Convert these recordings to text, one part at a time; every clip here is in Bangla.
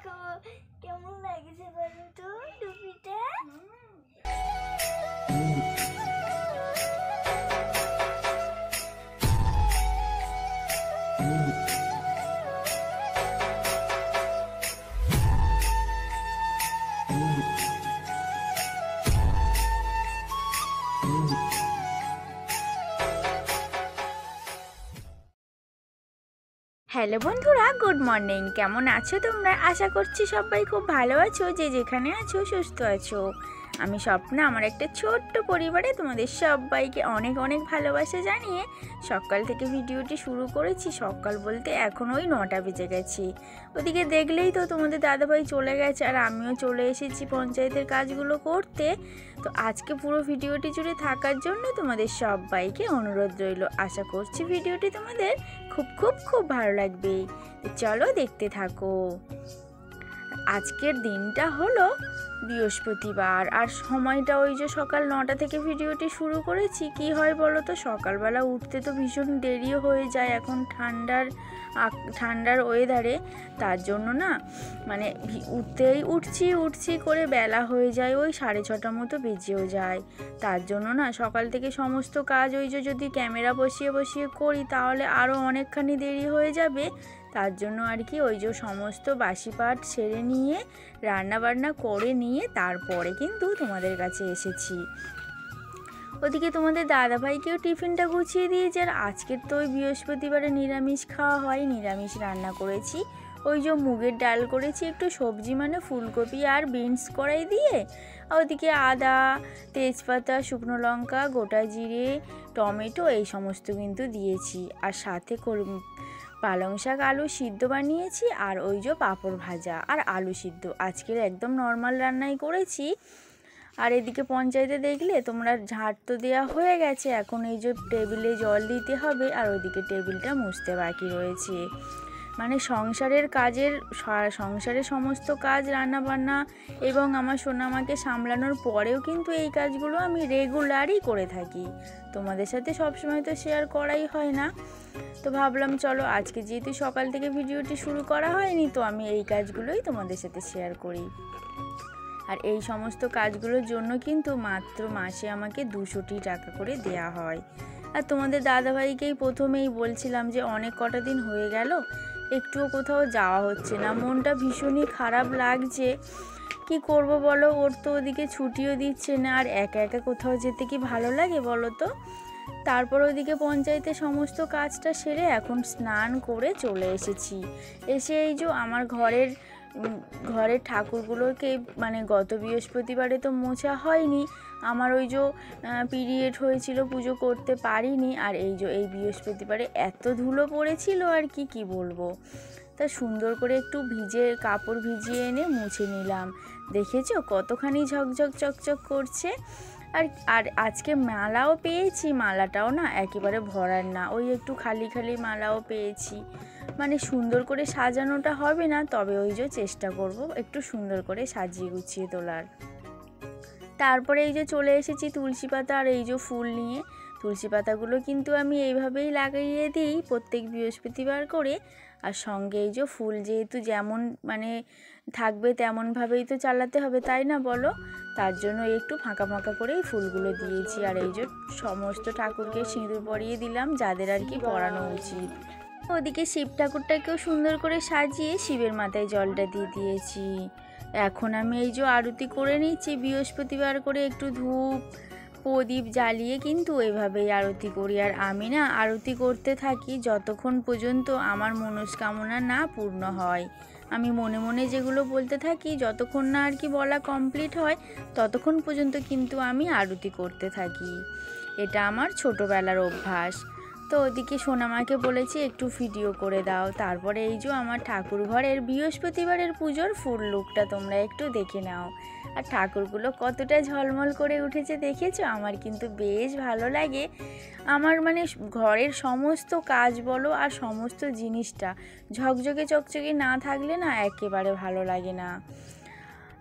দেখো কেমন লাগছে বলো তো টুপিটা। হ্যালো বন্ধুরা, গুড মর্নিং। কেমন আছো তোমরা? আশা করছি সবাই খুব ভালো আছো, যে যেখানে আছো সুস্থ আছো। আমি স্বপ্না, আমার একটা ছোট্ট পরিবারে তোমাদের সবাইকে অনেক অনেক ভালোবাসা জানিয়ে সকাল থেকে ভিডিওটি শুরু করেছি। সকাল বলতে এখন ওই 9টা বেজে গেছে। ওদিকে দেখলেই তো তোমাদের দাদাভাই চলে গেছে, আর আমিও চলে এসেছি পঞ্চায়েতের কাজগুলো করতে। তো আজকে পুরো ভিডিওটি জুড়ে থাকার জন্য তোমাদের সবাইকে অনুরোধ রইল। আশা করছি ভিডিওটি তোমাদের খুব খুব খুব ভালো লাগবে। তো চলো দেখতে থাকো। আজকের দিনটা হলো বৃহস্পতিবার, আর সময়টা ওই যে সকাল 9টা থেকে ভিডিওটি শুরু করেছি। কি হয় বলো তো, সকালবেলা উঠতে তো ভীষণ দেরিও হয়ে যায় এখন ঠান্ডার ওয়েদারে। তার জন্য না মানে উঠছি করে বেলা হয়ে যায়, ওই 6:30 মতো বেজেও যায়। তার জন্য না সকাল থেকে সমস্ত কাজ ওই যে যদি ক্যামেরা বসিয়ে করি তাহলে আরও অনেকখানি দেরি হয়ে যাবে। তার জন্য আর কি ওই যে সমস্ত বাসি পাট সেরে নিয়ে রান্নাবান্না করে নিয়ে তারপরে কিন্তু তোমাদের কাছে এসেছি। ওদিকে তোমাদের দাদাভাইকেও টিফিনটা গুছিয়ে দিয়েছে। আর আজকের তো ওই বৃহস্পতিবারে নিরামিষ খাওয়া হয়, নিরামিষ রান্না করেছি। ওই যে মুগের ডাল করেছি, একটু সবজি মানে ফুলকপি আর বিনস কড়াই দিয়ে। ওদিকে আদা, তেজপাতা, শুকনো লঙ্কা, গোটা জিরে, টমেটো এই সমস্ত কিন্তু দিয়েছি। আর সাথে পালং শাক আলু সিদ্ধ বানিয়েছি, আর ওই যে পাঁপড় ভাজা আর আলু সিদ্ধ। আজকের একদম নর্মাল রান্নাই করেছি। আর এদিকে পঞ্চায়েতে দেখলে তোমরা ঝাড় তো দেওয়া হয়ে গেছে, এখন এই যে টেবিলে জল দিতে হবে, আর ওইদিকে টেবিলটা মুছতে বাকি রয়েছে। মানে সংসারের সমস্ত কাজ রান্নাবান্না এবং আমার সোনামাকে সামলানোর পরেও কিন্তু এই কাজগুলো আমি রেগুলারই করে থাকি। তোমাদের সাথে সবসময় তো শেয়ার করাই হয় না। তো ভাবলাম চলো আজকে যেহেতু সকাল থেকে ভিডিওটি শুরু করা হয়নি, তো আমি এই কাজগুলোই তোমাদের সাথে শেয়ার করি। আর এই সমস্ত কাজগুলোর জন্য কিন্তু মাত্র মাসে আমাকে 200 টাকা করে দেয়া হয়। আর তোমাদের দাদাভাইকেই প্রথমেই বলছিলাম যে অনেক কটা দিন হয়ে গেল একটুও কোথাও যাওয়া হচ্ছে না, মনটা ভীষণই খারাপ লাগছে। কি করব বলো, ওর তো ওদিকে ছুটিও দিচ্ছে না, আর একা একা কোথাও যেতে কি ভালো লাগে বলো তো। তারপর ওইদিকে পঞ্চায়েতে সমস্ত কাজটা সেরে এখন স্নান করে চলে এসেছি। এসে এই যে আমার ঘরের ঠাকুরগুলোকে মানে গত বৃহস্পতিবারে তো মোছা হয়নি, আমার ওই যে পিরিয়ড হয়েছিল, পুজো করতে পারিনি। আর এই যে এই বৃহস্পতিবারে এত ধুলো পড়েছিল আর কি বলবো। তা সুন্দর করে একটু কাপড় ভিজিয়ে এনে মুছে নিলাম। দেখেছো কতখানি ঝকঝক চকচক করছে। আর আজকে মালাও পেয়েছি, মালাটাও না একেবারে ভরার না, ওই একটু খালি খালি মালাও পেয়েছি। মানে সুন্দর করে সাজানোটা হবে না, তবে ওই যে চেষ্টা করব একটু সুন্দর করে সাজিয়ে গুছিয়ে তোলার। তারপরে এই যে চলে এসেছি তুলসী পাতা আর এই যে ফুল নিয়ে। তুলসী পাতাগুলো কিন্তু আমি এইভাবেই লাগিয়ে দিই প্রত্যেক বৃহস্পতিবার করে। আর সঙ্গে এই যে ফুল যেহেতু যেমন মানে থাকবে তেমনভাবেই তো চালাতে হবে, তাই না বলো। তার জন্য একটু ফাঁকা করেই ফুলগুলো দিয়েছি। আর এই যে সমস্ত ঠাকুরকে সিঁদুর পরিয়ে দিলাম, যাদের আর কি পরানো উচিত। ওদিকে শিব ঠাকুরটাকেও সুন্দর করে সাজিয়ে শিবের মাথায় জলটা দিয়ে দিয়েছি। এখন আমি এই যে আরতি করে নিচ্ছি, বৃহস্পতিবার করে একটু ধূপ প্রদীপ জ্বালিয়ে কিন্তু এইভাবেই আরতি করি। আর আমি না আরতি করতে থাকি যতক্ষণ পর্যন্ত আমার মনস্কামনা না পূর্ণ হয়। আমি মনে মনে যেগুলো বলতে থাকি, যতক্ষণ না আর কি বলা কমপ্লিট হয় ততক্ষণ পর্যন্ত কিন্তু আমি আরতি করতে থাকি। এটা আমার ছোটোবেলার অভ্যাস। তো ওদিকে সোনামাকে বলেছি একটু ভিডিও করে দাও। তারপরে এই যে আমার ঠাকুর ঘরের বৃহস্পতিবারের পুজোর ফুল লুকটা তোমরা একটু দেখে নাও। আর ঠাকুরগুলো কতটা ঝলমল করে উঠেছে দেখেছো, আমার কিন্তু বেশ ভালো লাগে। আমার মানে ঘরের সমস্ত কাজ বলো আর সমস্ত জিনিসটা ঝকঝকে চকচকে না থাকলে না একেবারে ভালো লাগে না।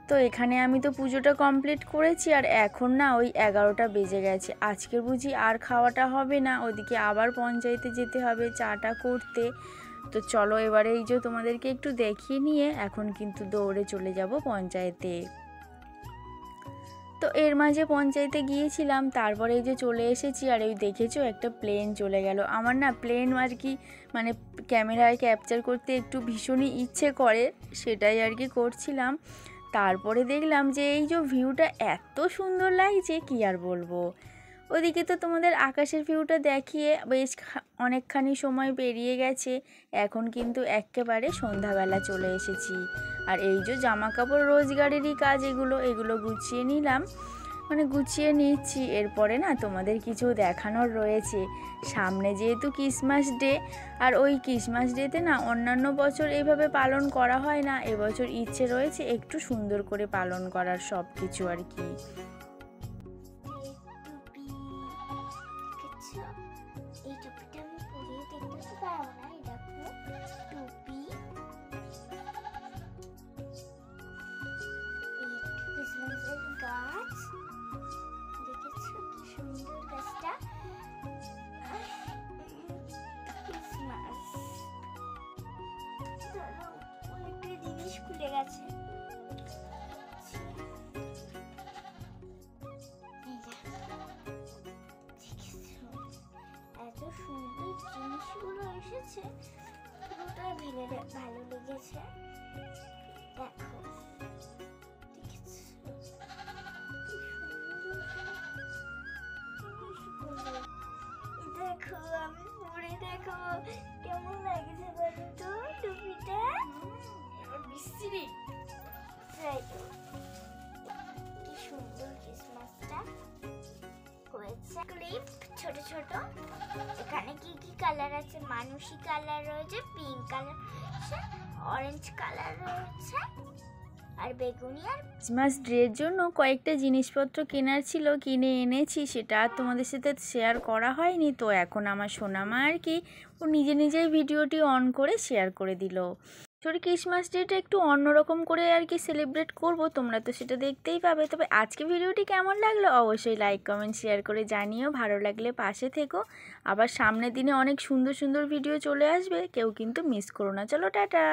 তো এখানে আমি তো পুজোটা কমপ্লিট করেছি, আর এখন না ওই 11টা বেজে গেছে। আজকের বুঝি আর খাওয়াটা হবে না, ওদিকে আবার পঞ্চায়েতে যেতে হবে চাটা করতে। তো চলো এবারে এই যে তোমাদেরকে একটু দেখিয়ে নিয়ে এখন কিন্তু দৌড়ে চলে যাব পঞ্চায়েতে। তো এর মাঝে পঞ্চায়েতে গিয়েছিলাম, তারপরে এই যে চলে এসেছি। আর এই দেখেছো একটা প্লেন চলে গেল। আমার না প্লেন আর কি মানে ক্যামেরায় ক্যাপচার করতে একটু ভীষণই ইচ্ছে করে, সেটাই আর কি করছিলাম। তারপরে দেখলাম যে এই যে ভিউটা এত সুন্দর লাগছে কি আর বলবো। ওদিকে তো তোমাদের আকাশের ভিউটা দেখিয়ে বেশ অনেকখানি সময় পেরিয়ে গেছে, এখন কিন্তু একেবারে সন্ধ্যাবেলা চলে এসেছি। আর এই যে জামা কাপড় রোজগারেরই কাজ, এগুলো গুছিয়ে নিলাম, মানে গুছিয়ে নিচ্ছি। এরপরে না তোমাদের কিছু দেখানোর রয়েছে। সামনে যেহেতু ক্রিসমাস ডে, আর ওই ক্রিসমাস ডেতে না অন্যান্য বছর এইভাবে পালন করা হয় না, এবছর ইচ্ছে রয়েছে একটু সুন্দর করে পালন করার সব কিছু আর কি। এই টুপিটা আমি পরিয়ে দেখতে পারবো না, এই দেখো টুপি, ক্রিসমাসের গাছ, দেখেছো কি সুন্দর গাছটা, ক্রিসমাস। ধরো অনেকটা জিনিস খুলে গেছে, এত সুন্দর জিনিসগুলো এসেছে, পুরোটাই ভালো লেগেছে। দেখো দেখো আমি পরে দেখো কেমন লাগছে বলো তো টুপিটা, বিশ্রী তাই তো। কি সুন্দর ক্রিসমাসটা হয়েছে। ক্লিপ ছোট ছোট, এখানে কি কি কালার আছে, মানুষি কালার রয়েছে, পিঙ্ক কালার রয়েছে, অরেঞ্জ কালার রয়েছে, আর বেগুনি। আর ক্রিসমাস ডের জন্য কয়েকটা জিনিসপত্র কেনার ছিল, কিনে এনেছি, সেটা আর তোমাদের সাথে শেয়ার করা হয়নি। তো এখন আমার সোনামা আর কি ও নিজেই ভিডিওটি অন করে শেয়ার করে দিল। সরি ক্রিসমাস ডেটা একটু অন্যরকম করে আর কি সেলিব্রেট করব, তোমরা তো সেটা দেখতেই পাবে। তবে আজকে ভিডিওটি কেমন লাগলো অবশ্যই লাইক কমেন্ট শেয়ার করে জানিও, ভালো লাগলে পাশে থেকো। আবার সামনের দিনে অনেক সুন্দর সুন্দর ভিডিও চলে আসবে, কেউ কিন্তু মিস করো না। চলো টাটা।